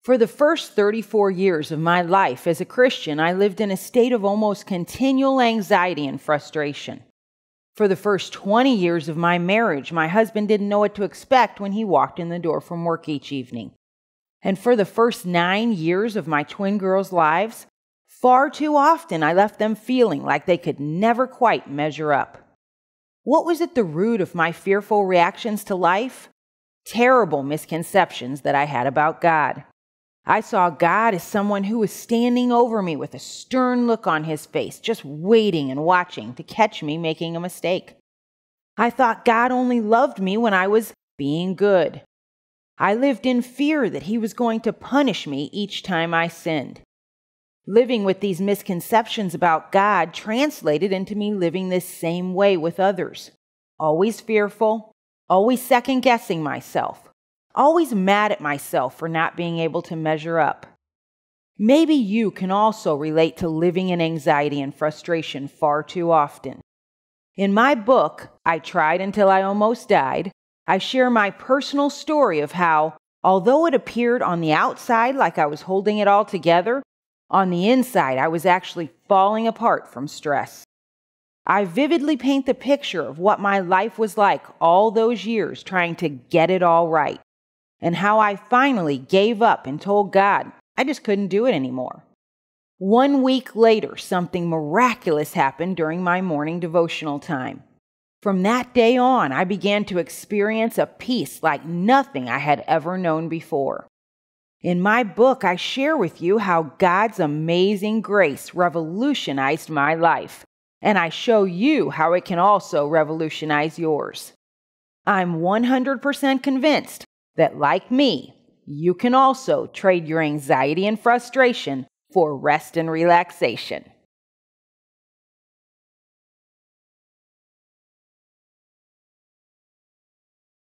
For the first 34 years of my life as a Christian, I lived in a state of almost continual anxiety and frustration. For the first 20 years of my marriage, my husband didn't know what to expect when he walked in the door from work each evening. And for the first 9 years of my twin girls' lives, far too often I left them feeling like they could never quite measure up. What was at the root of my fearful reactions to life? Terrible misconceptions that I had about God. I saw God as someone who was standing over me with a stern look on his face, just waiting and watching to catch me making a mistake. I thought God only loved me when I was being good. I lived in fear that he was going to punish me each time I sinned. Living with these misconceptions about God translated into me living this same way with others. Always fearful, always second-guessing myself, always mad at myself for not being able to measure up. Maybe you can also relate to living in anxiety and frustration far too often. In my book, I Tried Until I Almost Died, I share my personal story of how, although it appeared on the outside like I was holding it all together, on the inside I was actually falling apart from stress. I vividly paint the picture of what my life was like all those years trying to get it all right, and how I finally gave up and told God I just couldn't do it anymore. 1 week later, something miraculous happened during my morning devotional time. From that day on, I began to experience a peace like nothing I had ever known before. In my book, I share with you how God's amazing grace revolutionized my life, and I show you how it can also revolutionize yours. I'm 100% convinced that, like me, you can also trade your anxiety and frustration for rest and relaxation.